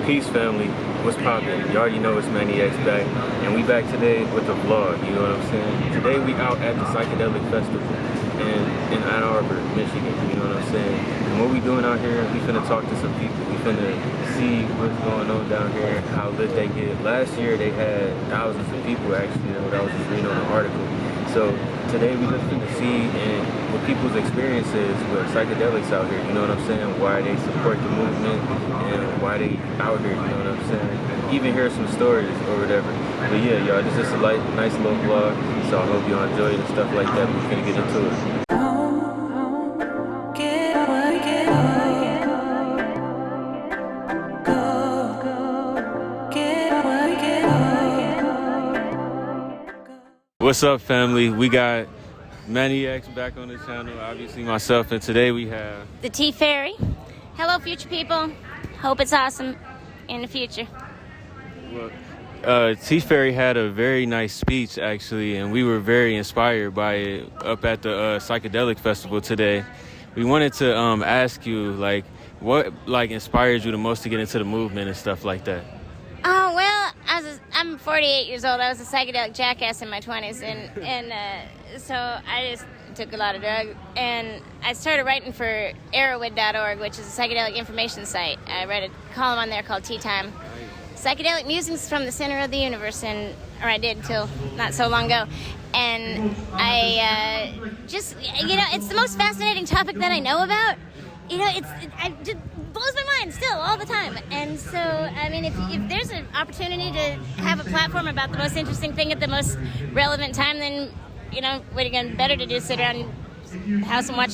Peace family, what's poppin'? You already know it's MannyeX back, and we back today with a vlog, you know what I'm saying? Today we out at the Psychedelic Festival in Ann Arbor, Michigan, you know what I'm saying? And what we doing out here, we finna talk to some people. We finna see what's going on down here, how lit they get. Last year they had thousands of people actually, what I was just reading on an article. So today we just finna see and what people's experience is with psychedelics out here, you know what I'm saying? Why they support the movement and why they out here, you know what I'm saying? Even hear some stories or whatever. But yeah, y'all, this is a nice little vlog, so I hope y'all enjoy it and stuff like that. We're gonna get into it. What's up, family? We got MannyeX back on the channel, obviously myself, and today we have the Tea Fairy. Hello, future people. Hope it's awesome in the future. Well, Tea Fairy had a very nice speech, actually, and we were very inspired by it up at the Psychedelic Festival today. We wanted to ask you, like, what inspired you the most to get into the movement and stuff like that? Oh, well, I'm 48 years old. I was a psychedelic jackass in my 20s, and so I just took a lot of drugs. And I started writing for arrowhead.org, which is a psychedelic information site. I read a column on there called Tea Time. Psychedelic musings from the center of the universe, or I did till not so long ago. And I just, it's the most fascinating topic that I know about. It just blows my mind still all the time. And so, I mean, if there's an opportunity to have a platform about the most interesting thing at the most relevant time, then, what again, better to do sit around the house and watch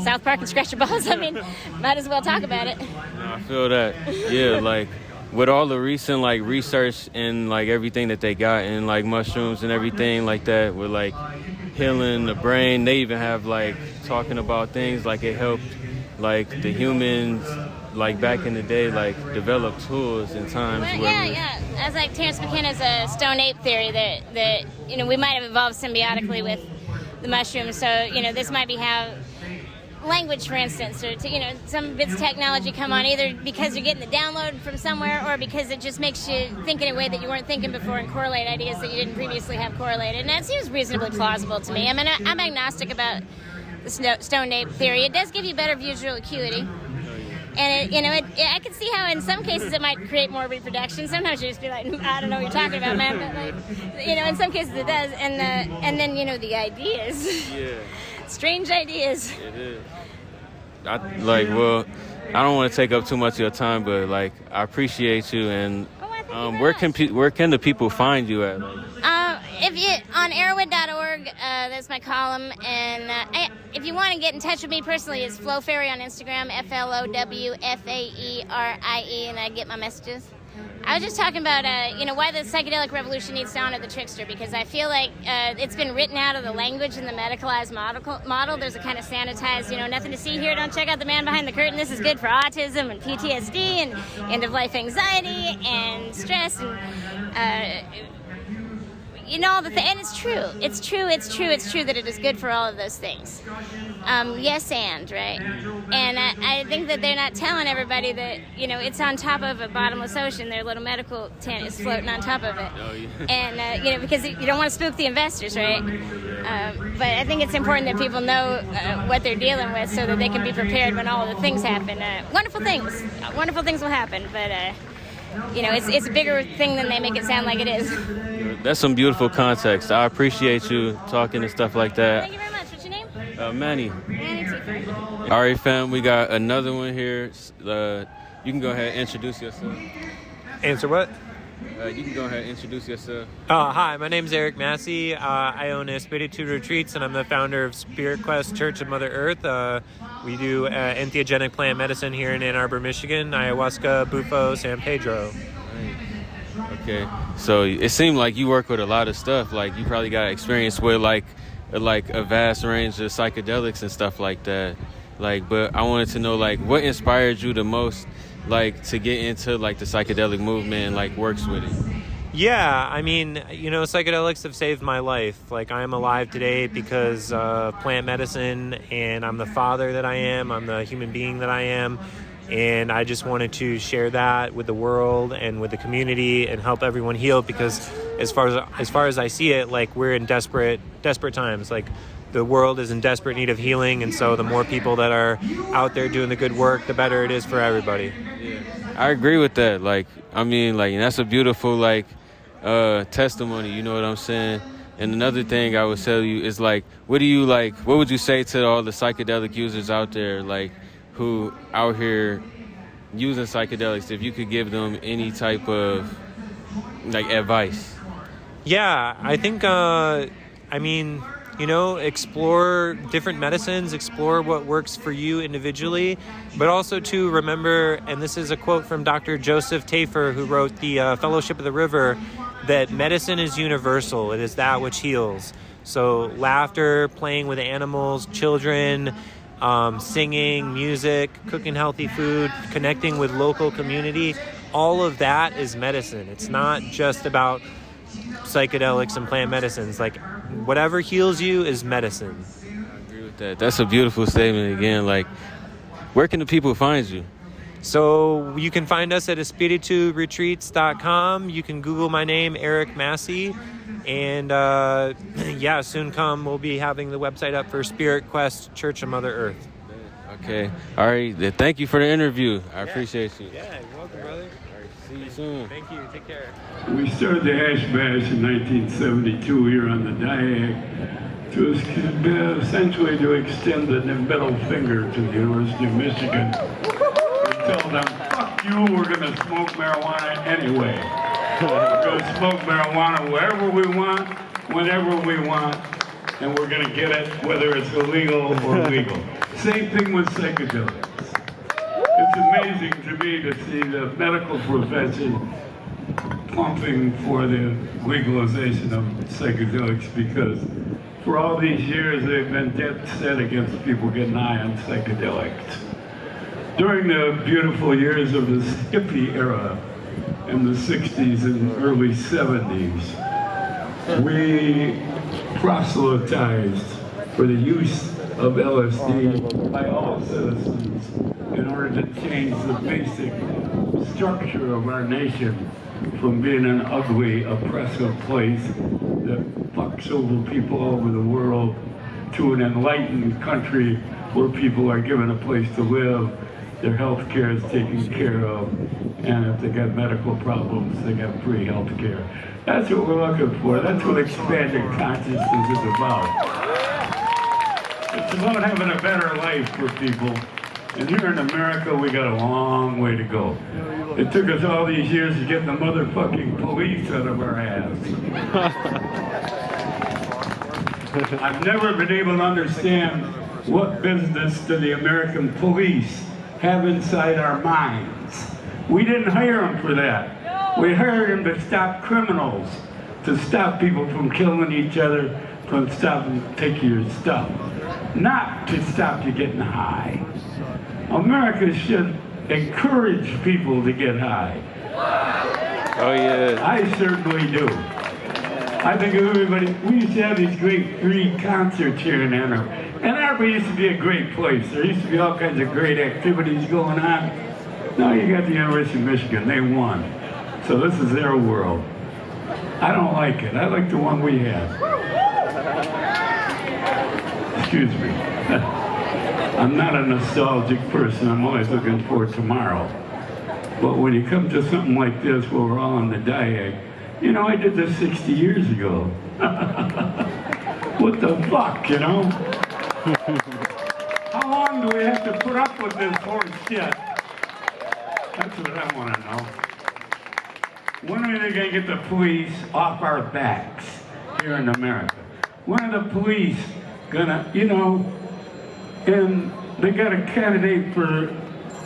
South Park and scratch your balls. I mean, might as well talk about it. I feel that. Yeah, with all the recent research and everything that they got in mushrooms and everything like that, with healing the brain, they even have talking about things it helped the humans back in the day develop tools in times well, where yeah. As Terence McKenna's stone ape theory that we might have evolved symbiotically with the mushrooms. So this might be how language, for instance, or some bits of technology come on either because you're getting the download from somewhere or because it just makes you think in a way that you weren't thinking before and correlate ideas that you didn't previously have correlated. And that seems reasonably plausible to me. I mean, I'm agnostic about the stone ape theory. It does give you better visual acuity. And I can see how in some cases it might create more reproduction. Sometimes you just be like, I don't know what you're talking about, man. But in some cases it does. And then the ideas. Yeah. Strange ideas. It is. I don't want to take up too much of your time, but I appreciate you. And where can the people find you at? If you on arrowhead.org, that's my column, and if you want to get in touch with me personally, it's Flowfairy on Instagram, FLOWFAERIE, and I get my messages. I was just talking about why the psychedelic revolution needs to honor the trickster, because I feel like it's been written out of the language in the medicalized model. There's a kind of sanitized, nothing to see here, don't check out the man behind the curtain. This is good for autism and PTSD and end-of-life anxiety and stress and and it's true. It's true that it is good for all of those things. Yes, right? And I think that they're not telling everybody that, it's on top of a bottomless ocean. Their little medical tent is floating on top of it. Oh, yeah. And, because you don't want to spook the investors, right? But I think it's important that people know what they're dealing with so that they can be prepared when all the things happen. Wonderful things will happen, but... it's a bigger thing than they make it sound like it is. That's some beautiful context. I appreciate you talking and stuff like that. Thank you very much. What's your name? Manny. Manny T. All right, fam. We got another one here. You can go ahead and introduce yourself. Answer what? You can go ahead and introduce yourself. Hi, my name's Eric Massey. I own Espiritu Retreats, and I'm the founder of Spirit Quest Church of Mother Earth. We do entheogenic plant medicine here in Ann Arbor, Michigan, ayahuasca, bufo, San Pedro. Right. Okay, so it seemed like you work with a lot of stuff. You probably got experience with a vast range of psychedelics and stuff like that. But I wanted to know what inspired you the most to get into the psychedelic movement and works with it. Yeah, I mean, psychedelics have saved my life. I'm alive today because of plant medicine, and I'm the father that I am. I'm the human being that I am. And I just wanted to share that with the world and with the community and help everyone heal, because as far as I see it, like, we're in desperate times. Like, the world is in desperate need of healing, and so the more people that are out there doing the good work, the better it is for everybody. Yeah, I agree with that. Like, I mean, like, that's a beautiful, like, testimony, you know what I'm saying? And another thing I would tell you is, like, what would you say to all the psychedelic users out there, like, who out here using psychedelics, if you could give them any type of, like, advice? Yeah, I think, explore different medicines, explore what works for you individually, but also to remember, and this is a quote from Dr. Joseph Tafer, who wrote the Fellowship of the River, that medicine is universal. It is that which heals. So laughter, playing with animals, children, singing, music, cooking healthy food, connecting with local community, all of that is medicine. It's not just about psychedelics and plant medicines. Like, whatever heals you is medicine. I agree with that. That's a beautiful statement. Again, like, where can the people find you? So you can find us at espirituretreats.com. You can Google my name, Eric Massey. And soon come, we'll be having the website up for Spirit Quest Church of Mother Earth. Okay. All right. Thank you for the interview. I appreciate you. Yeah, you're welcome, brother. All right. See you soon. Thank you. Take care. We started the Hash Bash in 1972 here on the Diag to essentially to extend the middle finger to the University of Michigan. We tell them, fuck you, we're going to smoke marijuana anyway. We're going to smoke marijuana wherever we want, whenever we want, and we're going to get it whether it's illegal or legal. Same thing with psychedelics. It's amazing to me to see the medical profession pumping for the legalization of psychedelics, because for all these years they've been dead set against people getting high on psychedelics. During the beautiful years of the hippie era in the 60s and early 70s, we proselytized for the use of LSD by all citizens in order to change the basic structure of our nation from being an ugly, oppressive place that fucks over people all over the world to an enlightened country where people are given a place to live, their health care is taken care of, and if they got medical problems, they got free health care. That's what we're looking for. That's what expanded consciousness is about. It's about having a better life for people. And here in America, we got a long way to go. It took us all these years to get the motherfucking police out of our ass. I've never been able to understand what business do the American police have inside our minds. We didn't hire them for that. We hired them to stop criminals, to stop people from killing each other, from stopping taking your stuff, not to stop you getting high. America should encourage people to get high. Oh, yeah. I certainly do. I think everybody, we used to have these great free concerts here in Ann Arbor. Ann Arbor used to be a great place. There used to be all kinds of great activities going on. Now you got the University of Michigan, they won. So this is their world. I don't like it. I like the one we had. Excuse me. I'm not a nostalgic person. I'm always looking for tomorrow. But when you come to something like this where we're all on the Diag, you know, I did this 60 years ago. What the fuck, you know? How long do we have to put up with this horse shit? That's what I want to know. When are they going to get the police off our backs here in America? When are the police going to, you know, and they got a candidate for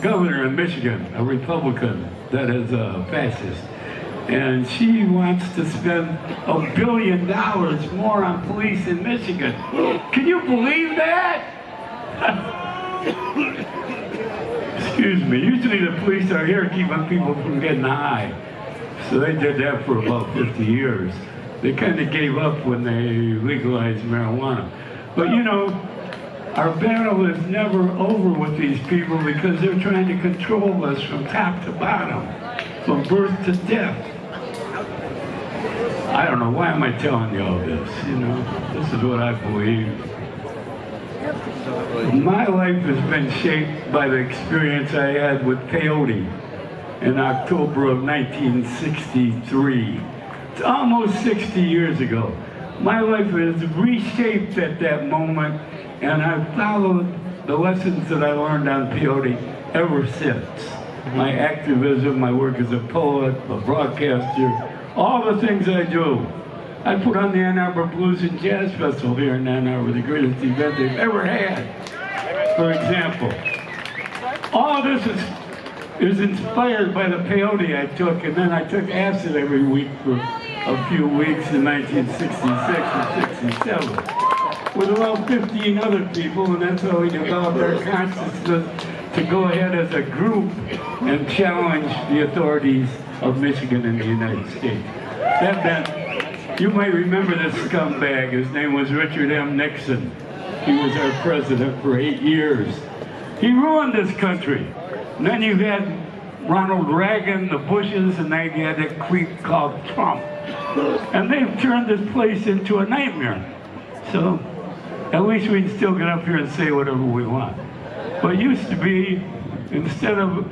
governor in Michigan, a Republican that is a fascist. And she wants to spend $1 billion more on police in Michigan. Can you believe that? Excuse me. Usually the police are here keeping people from getting high. So they did that for about 50 years. They kind of gave up when they legalized marijuana. But you know, Our battle is never over with these people because they're trying to control us from top to bottom, from birth to death. I don't know, why am I telling you all this? You know, this is what I believe. My life has been shaped by the experience I had with peyote in October of 1963. It's almost 60 years ago. My life is reshaped at that moment, and I've followed the lessons that I learned on peyote ever since. My activism, my work as a poet, a broadcaster, all the things I do. I put on the Ann Arbor Blues and Jazz Festival here in Ann Arbor, the greatest event they've ever had, for example. All this is inspired by the peyote I took, and then I took acid every week for a few weeks in 1966 and 67 with about 15 other people, and that's how we developed our consciousness to go ahead as a group and challenge the authorities of Michigan and the United States. That meant, you might remember this scumbag, his name was Richard M. Nixon. He was our president for 8 years. He ruined this country. And then you had Ronald Reagan, the Bushes, and then you had a creep called Trump. And they've turned this place into a nightmare. So, at least we can still get up here and say whatever we want. But it used to be, instead of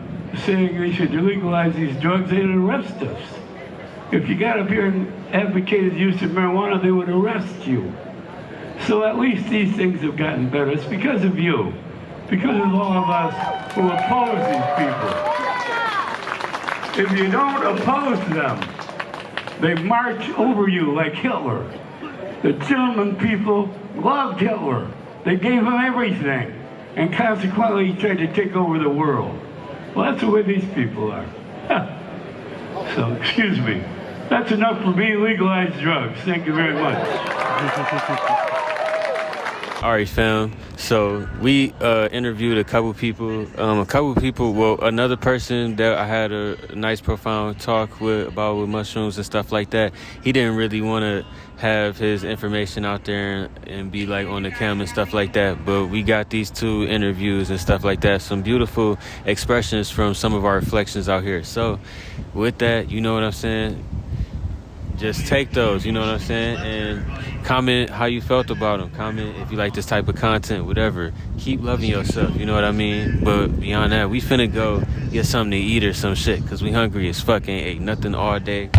saying they should legalize these drugs, they'd arrest us. If you got up here and advocated the use of marijuana, they would arrest you. So at least these things have gotten better. It's because of you. Because of all of us who oppose these people. If you don't oppose them, they march over you like Hitler. The German people loved Hitler. They gave him everything. And consequently, he tried to take over the world. Well, that's the way these people are. So, excuse me. That's enough for me. Legalize drugs. Thank you very much. All right, fam. So we interviewed a couple people. Well, another person that I had a nice, profound talk with mushrooms and stuff like that. He didn't really want to have his information out there and be like on the cam and stuff like that. But we got these 2 interviews and stuff like that. Some beautiful expressions from some of our reflections out here. So with that, you know what I'm saying? Just take those, you know what I'm saying? And comment how you felt about them. Comment if you like this type of content, whatever. Keep loving yourself, you know what I mean? But beyond that, we finna go get something to eat or some shit, because we hungry as fuck, ain't ate nothing all day.